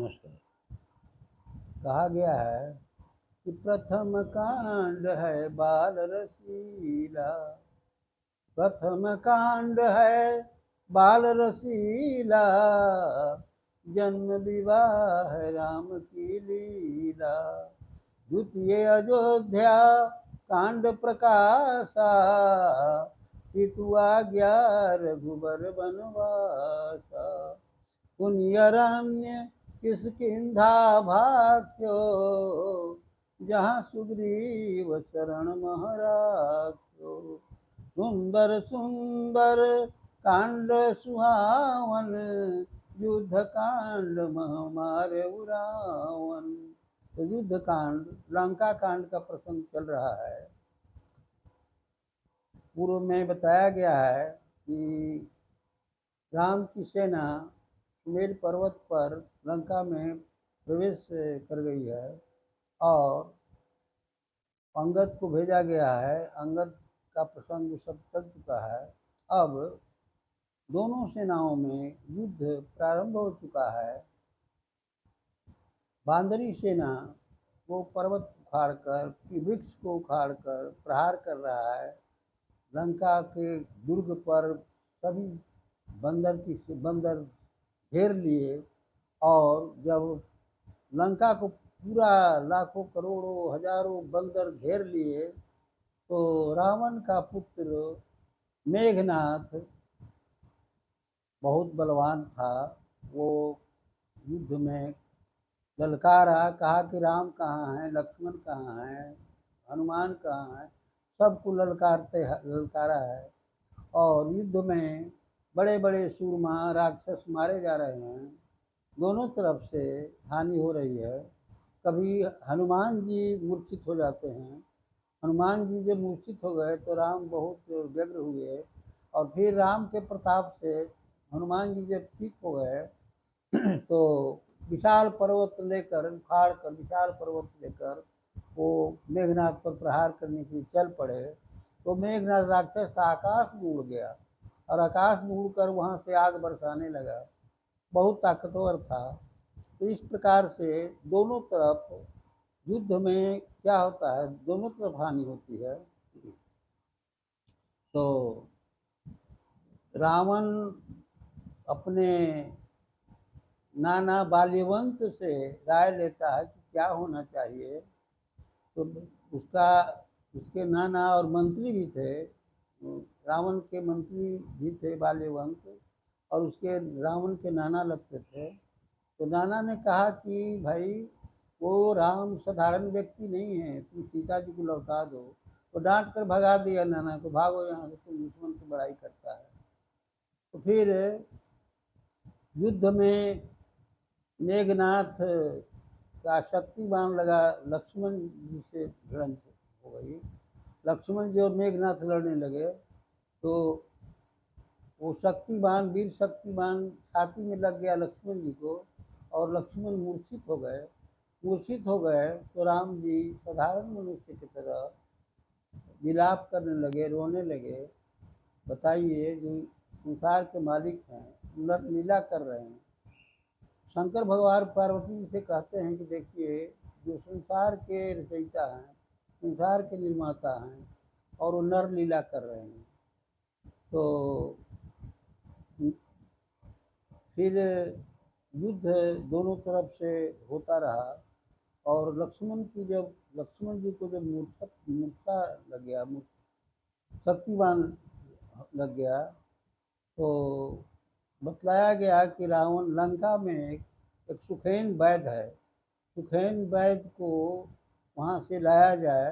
नमस्कार। कहा गया है कि प्रथम कांड है बाल रसीला, प्रथम कांड है बाल रसीला, जन्म विवाह राम की लीला। द्वितीय अयोध्या कांड प्रकाशा, पितु आज्ञा रघुबर बनवासा। पुण्यरण्य किष्किंधा भाग्यो, जहाँ सुग्रीव शरण महराख्यो। सुंदर सुंदर कांड सुहावन, युद्ध कांड महामारे रावण। तो युद्ध कांड लंका कांड का प्रसंग चल रहा है। पूर्व में बताया गया है कि राम की सेना सुमेर पर्वत पर लंका में प्रवेश कर गई है और अंगद को भेजा गया है। अंगद का प्रसंग सब चल चुका है। अब दोनों सेनाओं में युद्ध प्रारंभ हो चुका है। बांदरी सेना वो पर्वत उखाड़कर, वृक्ष को उखाड़कर प्रहार कर रहा है। लंका के दुर्ग पर सभी बंदर घेर लिए और जब लंका को पूरा लाखों करोड़ों हजारों बंदर घेर लिए तो रावण का पुत्र मेघनाथ बहुत बलवान था। वो युद्ध में ललकारा, कहा कि राम कहाँ है, लक्ष्मण कहाँ है, हनुमान कहाँ है, सबको ललकारा है। और युद्ध में बड़े बड़े सूरमा राक्षस मारे जा रहे हैं। दोनों तरफ से हानि हो रही है। कभी हनुमान जी मूर्छित हो जाते हैं। हनुमान जी जब मूर्छित हो गए तो राम बहुत व्यग्र हुए और फिर राम के प्रताप से हनुमान जी जब ठीक हो गए तो विशाल पर्वत लेकर, उखाड़ कर विशाल पर्वत लेकर वो मेघनाथ पर प्रहार करने के लिए चल पड़े। तो मेघनाथ राक्षस था, आकाश में उड़ गया और आकाश में उड़कर वहाँ से आग बरसाने लगा। बहुत ताकतवर था। तो इस प्रकार से दोनों तरफ युद्ध में क्या होता है, दोनों तरफ हानि होती है। तो रावण अपने नाना बाल्यवंत से राय लेता है कि क्या होना चाहिए। तो उसके नाना और मंत्री भी थे, रावण के मंत्री भी थे बाल्यवंत और उसके रावण के नाना लगते थे। तो नाना ने कहा कि भाई वो राम साधारण व्यक्ति नहीं है, तुम सीता जी को लौटा दो। तो डांट कर भगा दिया नाना को, भागो यहाँ से, तुम दुश्मन की बड़ाई करता है। तो फिर युद्ध में मेघनाथ का शक्तिबान लगा, लक्ष्मण जी से भिड़ंत हो गई। लक्ष्मण जी और मेघनाथ लड़ने लगे तो वो शक्तिबान, वीर शक्तिबान छाती में लग गया लक्ष्मण जी को और लक्ष्मण मूर्छित हो गए। मूर्छित हो गए तो राम जी साधारण मनुष्य की तरह विलाप करने लगे, रोने लगे। बताइए, जो संसार के मालिक हैं, नर लीला कर रहे हैं। शंकर भगवान पार्वती जी से कहते हैं कि देखिए, जो संसार के रचयिता हैं, संसार के निर्माता हैं और वो नर लीला कर रहे हैं। तो फिर युद्ध दोनों तरफ से होता रहा और लक्ष्मण जी को जब मूर्छा लग गया, शक्तिवान लग गया, तो बतलाया गया कि रावण लंका में एक सुखैन वैद्य है, सुखैन वैद्य को वहाँ से लाया जाए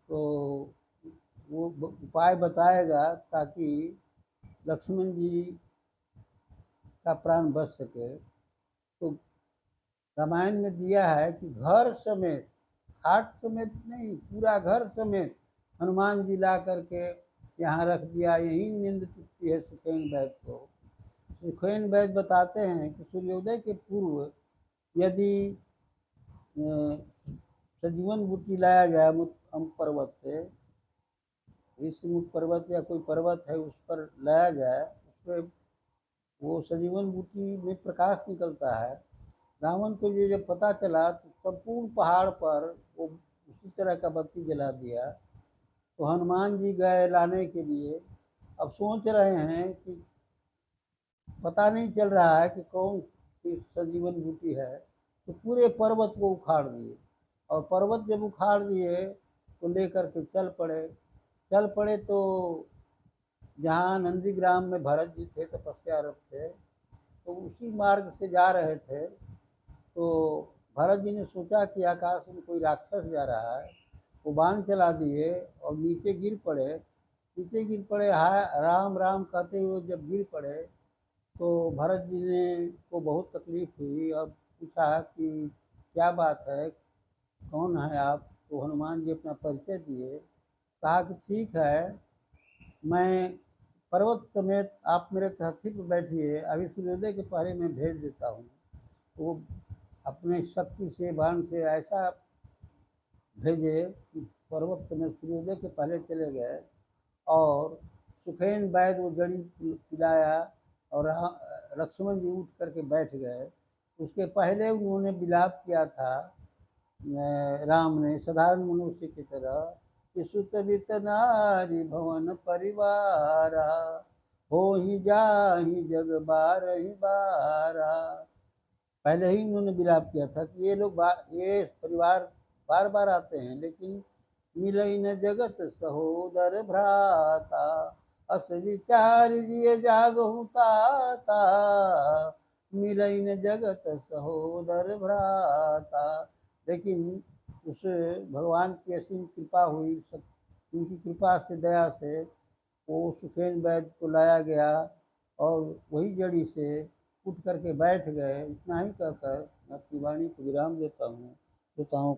तो वो उपाय बताएगा ताकि लक्ष्मण जी का प्राण बच सके। तो रामायण में दिया है कि घर समेत, खाट समेत नहीं, पूरा घर समेत हनुमान जी ला करके यहाँ रख दिया। यही नींद टूटती है सुखैन वैद्य को। सुखैन वैद्य बताते हैं कि सूर्योदय के पूर्व यदि सजीवन बूटी लाया जाए अम पर्वत से, ऋषिमुख पर्वत या कोई पर्वत है उस पर लाया जाए, उस पर वो सजीवन बूटी में प्रकाश निकलता है। रावण को ये जब पता चला तो संपूर्ण पहाड़ पर वो उसी तरह का बत्ती जला दिया। तो हनुमान जी गए लाने के लिए। अब सोच रहे हैं कि पता नहीं चल रहा है कि कौन सी संजीवन बूटी है, तो पूरे पर्वत को उखाड़ दिए। और पर्वत जब उखाड़ दिए तो लेकर के चल पड़े तो जहाँ नंदीग्राम में भरत जी थे, तपस्यारत थे, तो उसी मार्ग से जा रहे थे। तो भरत जी ने सोचा कि आकाश में कोई राक्षस जा रहा है, वो बाण चला दिए और नीचे गिर पड़े हाय राम राम कहते हुए जब गिर पड़े तो भरत जी ने को बहुत तकलीफ हुई और पूछा कि क्या बात है, कौन है आप? तो हनुमान जी अपना परिचय दिए। कहा कि ठीक है, मैं पर्वत समेत आप मेरे रथी पर बैठिए, अभी सूर्योदय के पहले मैं भेज देता हूँ। वो अपने शक्ति से बाण से ऐसा भेजे कि पर्वत समेत सूर्योदय के पहले चले गए। और सुखेन वैद वो जड़ी पिलाया और लक्ष्मण जी उठ करके बैठ गए। उसके पहले उन्होंने विलाप किया था राम ने साधारण मनुष्य की तरह कि सुत वित नारी भवन परिवारा, हो ही जाहि जग बारहि बारा। पहले ही उन्होंने विलाप किया था कि ये परिवार बार बार आते हैं, लेकिन मिलई न जगत सहोदर भ्राता, अस विचार जिय जागहु ताता, मिलई न जगत सहोदर भ्राता। लेकिन उस भगवान की असीम कृपा हुई, उनकी कृपा से दया से वो सुखेन वैद्य को लाया गया और वही जड़ी से उठ करके बैठ गए। इतना ही कहकर मैं अपनी वाणी को विराम देता हूँ। श्रोताओं